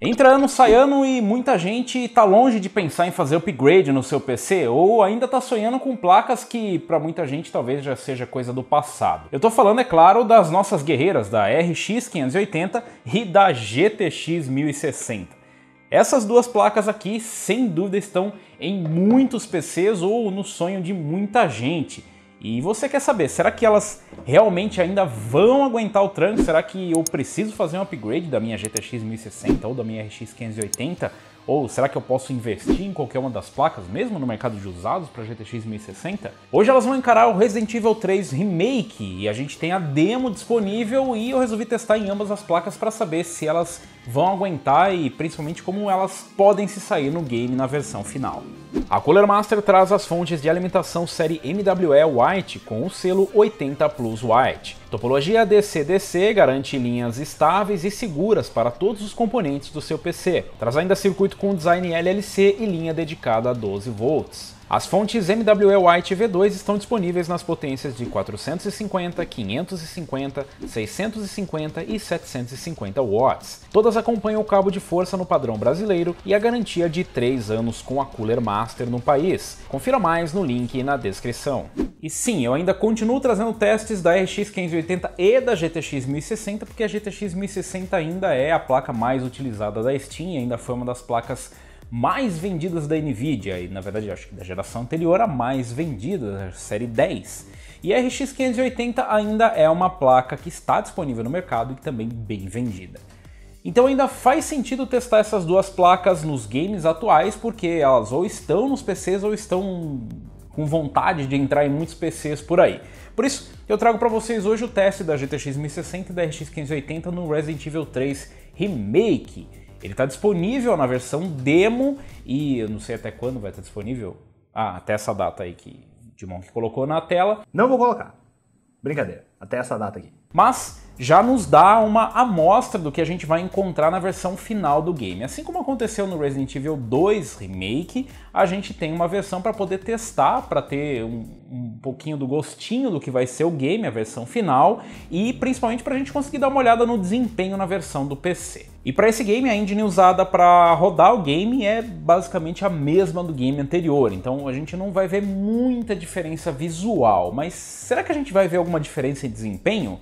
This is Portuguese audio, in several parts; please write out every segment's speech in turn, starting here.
Entra ano, sai ano e muita gente tá longe de pensar em fazer upgrade no seu PC ou ainda tá sonhando com placas que para muita gente talvez já seja coisa do passado. Eu tô falando, é claro, das nossas guerreiras da RX 580 e da GTX 1060. Essas duas placas aqui, sem dúvida, estão em muitos PCs ou no sonho de muita gente. E você quer saber, será que elas realmente ainda vão aguentar o tranco? Será que eu preciso fazer um upgrade da minha GTX 1060 ou da minha RX 580? Ou será que eu posso investir em qualquer uma das placas, mesmo no mercado de usados para GTX 1060? Hoje elas vão encarar o Resident Evil 3 Remake e a gente tem a demo disponível e eu resolvi testar em ambas as placas para saber se elas vão aguentar e principalmente como elas podem se sair no game na versão final. A Cooler Master traz as fontes de alimentação série MWE White com o selo 80 Plus White. Topologia DC-DC garante linhas estáveis e seguras para todos os componentes do seu PC. Traz ainda circuito com design LLC e linha dedicada a 12 volts. As fontes MWE White V2 estão disponíveis nas potências de 450, 550, 650 e 750 watts. Todas acompanham o cabo de força no padrão brasileiro e a garantia de 3 anos com a Cooler Master no país. Confira mais no link na descrição. E sim, eu ainda continuo trazendo testes da RX 580 e da GTX 1060, porque a GTX 1060 ainda é a placa mais utilizada da Steam, ainda foi uma das placas mais vendidas da Nvidia, e na verdade acho que da geração anterior a mais vendida, a série 10. E a RX 580 ainda é uma placa que está disponível no mercado e também bem vendida. Então ainda faz sentido testar essas duas placas nos games atuais, porque elas ou estão nos PCs ou estão com vontade de entrar em muitos PCs por aí. Por isso, eu trago para vocês hoje o teste da GTX 1060 e da RX 580 no Resident Evil 3 Remake. Ele está disponível na versão demo e eu não sei até quando vai estar disponível. Até essa data aí que o Dimonk colocou na tela. Não vou colocar. Brincadeira. Até essa data aqui. Mas já nos dá uma amostra do que a gente vai encontrar na versão final do game. Assim como aconteceu no Resident Evil 2 Remake, a gente tem uma versão para poder testar, para ter um pouquinho do gostinho do que vai ser o game, a versão final, e principalmente para a gente conseguir dar uma olhada no desempenho na versão do PC. E para esse game, a engine usada para rodar o game é basicamente a mesma do game anterior, então a gente não vai ver muita diferença visual, mas será que a gente vai ver alguma diferença em desempenho?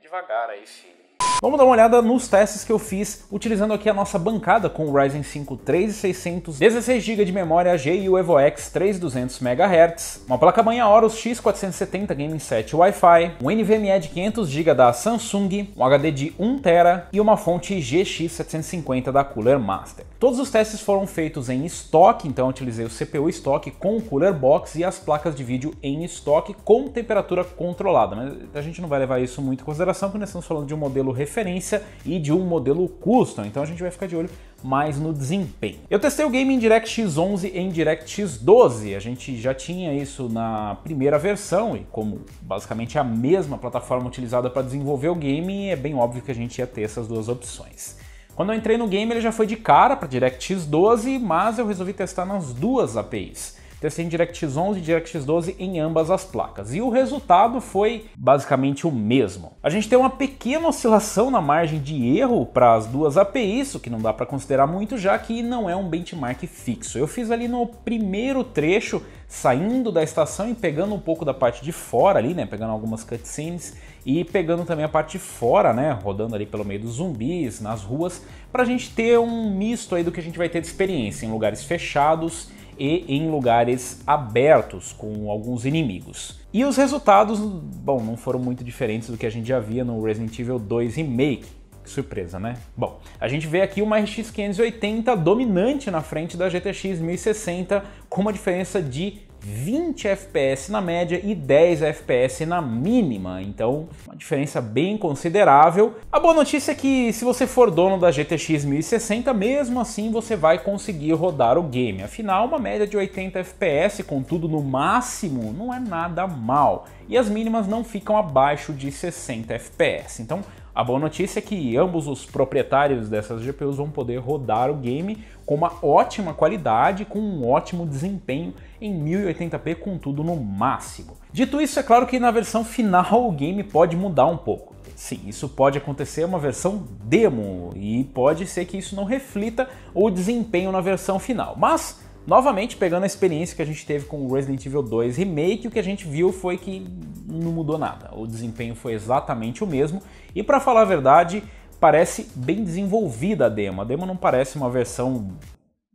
Devagar aí, filho. Vamos dar uma olhada nos testes que eu fiz utilizando aqui a nossa bancada com o Ryzen 5 3600, 16 GB de memória GPU EVOX 3200 MHz, uma placa-mãe Aorus X470 Gaming Set Wi-Fi, um NVMe de 500 GB da Samsung, um HD de 1 TB e uma fonte GX750 da Cooler Master. Todos os testes foram feitos em estoque, então eu utilizei o CPU estoque com o Cooler Box e as placas de vídeo em estoque com temperatura controlada, mas a gente não vai levar isso muito em consideração porque nós estamos falando de um modelo referência e de um modelo custom, então a gente vai ficar de olho mais no desempenho. Eu testei o game em DirectX 11 e em DirectX 12, a gente já tinha isso na primeira versão e como basicamente é a mesma plataforma utilizada para desenvolver o game, é bem óbvio que a gente ia ter essas duas opções. Quando eu entrei no game ele já foi de cara para DirectX 12, mas eu resolvi testar nas duas APIs. Testei em DirectX 11 e DirectX 12 em ambas as placas. E o resultado foi basicamente o mesmo. A gente tem uma pequena oscilação na margem de erro para as duas APIs, o que não dá para considerar muito, já que não é um benchmark fixo. Eu fiz ali no primeiro trecho, saindo da estação e pegando um pouco da parte de fora ali, né? Pegando algumas cutscenes e pegando também a parte de fora, né? Rodando ali pelo meio dos zumbis, nas ruas, para a gente ter um misto aí do que a gente vai ter de experiência em lugares fechados e em lugares abertos com alguns inimigos. E os resultados, bom, não foram muito diferentes do que a gente já via no Resident Evil 2 Remake. Que surpresa, né? Bom, a gente vê aqui uma RX 580 dominante na frente da GTX 1060 com uma diferença de 20 FPS na média e 10 FPS na mínima, então uma diferença bem considerável. A boa notícia é que se você for dono da GTX 1060, mesmo assim você vai conseguir rodar o game. Afinal, uma média de 80 FPS com tudo no máximo não é nada mal, e as mínimas não ficam abaixo de 60 FPS. Então a boa notícia é que ambos os proprietários dessas GPUs vão poder rodar o game com uma ótima qualidade, com um ótimo desempenho em 1080p com tudo no máximo. Dito isso, é claro que na versão final o game pode mudar um pouco. Sim, isso pode acontecer, é uma versão demo, e pode ser que isso não reflita o desempenho na versão final. Mas, novamente, pegando a experiência que a gente teve com o Resident Evil 2 Remake, o que a gente viu foi que não mudou nada. O desempenho foi exatamente o mesmo, e para falar a verdade, parece bem desenvolvida a demo. A demo não parece uma versão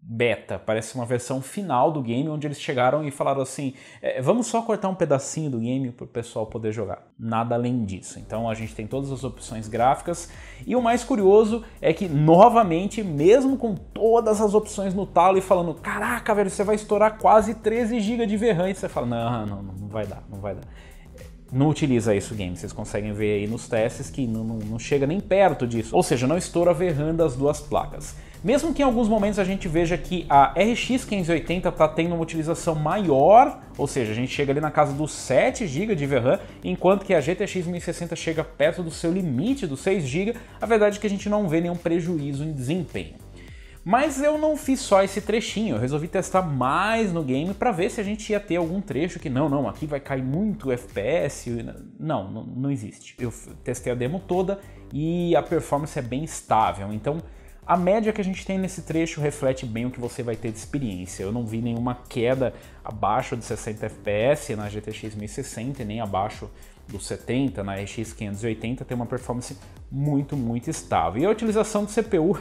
beta, parece uma versão final do game, onde eles chegaram e falaram assim, vamos só cortar um pedacinho do game para o pessoal poder jogar. Nada além disso. Então a gente tem todas as opções gráficas, e o mais curioso é que, novamente, mesmo com todas as opções no talo e falando, caraca, velho, você vai estourar quase 13 GB de VRAM, e você fala, não vai dar, não vai dar. Não utiliza isso o game, vocês conseguem ver aí nos testes que não chega nem perto disso, ou seja, não estoura a VRAM das duas placas. Mesmo que em alguns momentos a gente veja que a RX 580 está tendo uma utilização maior, ou seja, a gente chega ali na casa dos 7 GB de VRAM, enquanto que a GTX 1060 chega perto do seu limite dos 6 GB, a verdade é que a gente não vê nenhum prejuízo em desempenho. Mas eu não fiz só esse trechinho, eu resolvi testar mais no game para ver se a gente ia ter algum trecho que não, aqui vai cair muito FPS, não existe. Eu testei a demo toda e a performance é bem estável, então a média que a gente tem nesse trecho reflete bem o que você vai ter de experiência. Eu não vi nenhuma queda abaixo de 60 FPS na GTX 1060, nem abaixo dos 70 na RX 580, tem uma performance muito estável. E a utilização de CPU...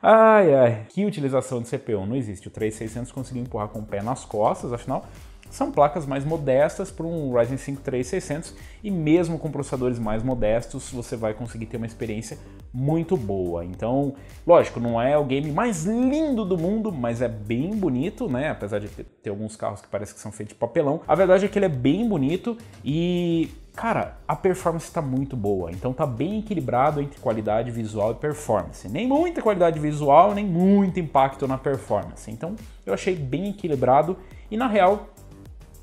ai, que utilização de CPU, não existe. O 3600 conseguiu empurrar com o pé nas costas, afinal são placas mais modestas para um Ryzen 5 3600, e mesmo com processadores mais modestos você vai conseguir ter uma experiência muito boa. Então, lógico, não é o game mais lindo do mundo, mas é bem bonito, né? Apesar de ter alguns carros que parecem que são feitos de papelão, a verdade é que ele é bem bonito e, cara, a performance está muito boa, então tá bem equilibrado entre qualidade visual e performance. Nem muita qualidade visual, nem muito impacto na performance. Então eu achei bem equilibrado e, na real,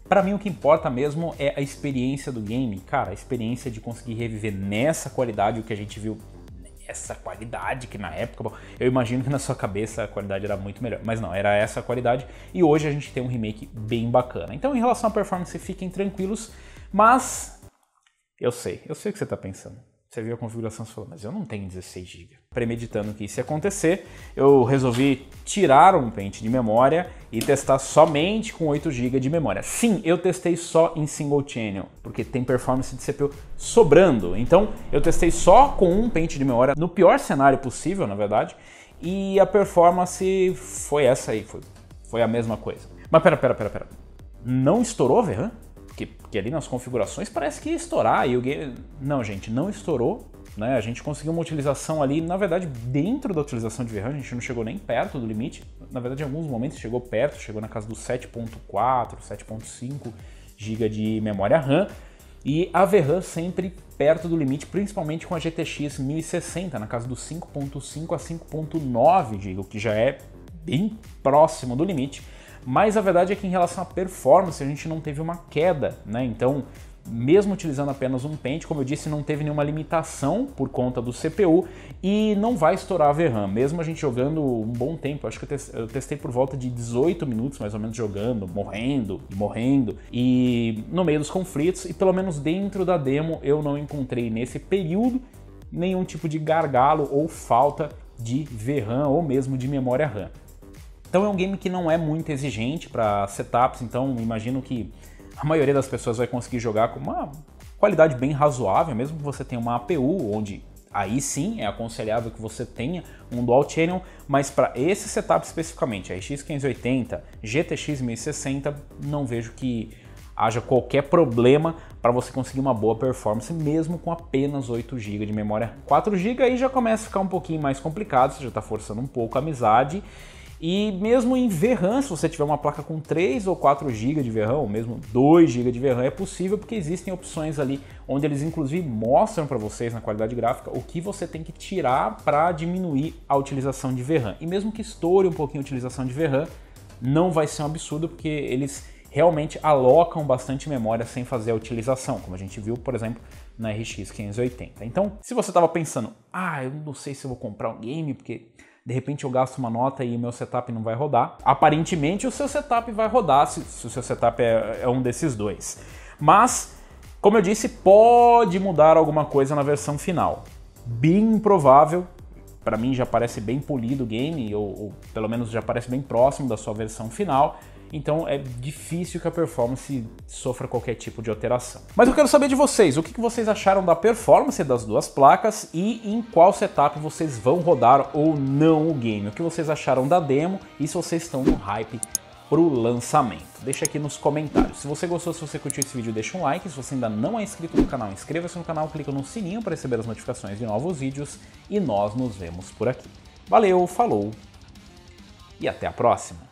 para mim o que importa mesmo é a experiência do game. Cara, a experiência de conseguir reviver nessa qualidade o que a gente viu, essa qualidade que na época, bom, eu imagino que na sua cabeça a qualidade era muito melhor, mas não, era essa a qualidade, e hoje a gente tem um remake bem bacana. Então, em relação à performance, fiquem tranquilos, mas eu sei o que você está pensando. Você viu a configuração e falou, mas eu não tenho 16 GB. Premeditando que isso ia acontecer, eu resolvi tirar um pente de memória e testar somente com 8 GB de memória. Sim, eu testei só em single channel, porque tem performance de CPU sobrando. Então, eu testei só com um pente de memória, no pior cenário possível, na verdade, e a performance foi essa aí, foi a mesma coisa. Mas pera. Não estourou a VRAM? Porque ali nas configurações parece que ia estourar e o game... Não, gente, não estourou, né? A gente conseguiu uma utilização ali, na verdade, dentro da utilização de VRAM, a gente não chegou nem perto do limite. Na verdade, em alguns momentos chegou perto, chegou na casa dos 7.4, 7.5 GB de memória RAM. E a VRAM sempre perto do limite, principalmente com a GTX 1060, na casa dos 5.5 a 5.9 GB, o que já é bem próximo do limite. Mas a verdade é que em relação à performance a gente não teve uma queda, né? Então, mesmo utilizando apenas um pente, como eu disse, não teve nenhuma limitação por conta do CPU e não vai estourar a VRAM, mesmo a gente jogando um bom tempo. Acho que eu testei por volta de 18 minutos mais ou menos jogando, morrendo e no meio dos conflitos, e pelo menos dentro da demo eu não encontrei nesse período nenhum tipo de gargalo ou falta de VRAM ou mesmo de memória RAM. Então é um game que não é muito exigente para setups, então imagino que a maioria das pessoas vai conseguir jogar com uma qualidade bem razoável, mesmo que você tenha uma APU, onde aí sim é aconselhável que você tenha um Dual Channel, mas para esse setup especificamente, a RX 580, GTX 1060, não vejo que haja qualquer problema para você conseguir uma boa performance, mesmo com apenas 8 GB de memória. 4 GB aí já começa a ficar um pouquinho mais complicado, você já está forçando um pouco a amizade. E mesmo em VRAM, se você tiver uma placa com 3 ou 4 GB de VRAM, ou mesmo 2 GB de VRAM, é possível, porque existem opções ali onde eles inclusive mostram para vocês na qualidade gráfica o que você tem que tirar para diminuir a utilização de VRAM. E mesmo que estoure um pouquinho a utilização de VRAM, não vai ser um absurdo, porque eles realmente alocam bastante memória sem fazer a utilização, como a gente viu, por exemplo, na RX 580. Então, se você estava pensando, eu não sei se eu vou comprar um game, porque de repente eu gasto uma nota e o meu setup não vai rodar. Aparentemente o seu setup vai rodar, se o seu setup é um desses dois. Mas Como eu disse, pode mudar alguma coisa na versão final. Bem improvável, para mim já parece bem polido o game, ou pelo menos já parece bem próximo da sua versão final, então é difícil que a performance sofra qualquer tipo de alteração. Mas eu quero saber de vocês, o que vocês acharam da performance das duas placas e em qual setup vocês vão rodar ou não o game. O que vocês acharam da demo e se vocês estão no hype pro lançamento. Deixa aqui nos comentários. Se você gostou, se você curtiu esse vídeo, deixa um like. Se você ainda não é inscrito no canal, inscreva-se no canal, clica no sininho para receber as notificações de novos vídeos e nós nos vemos por aqui. Valeu, falou e até a próxima!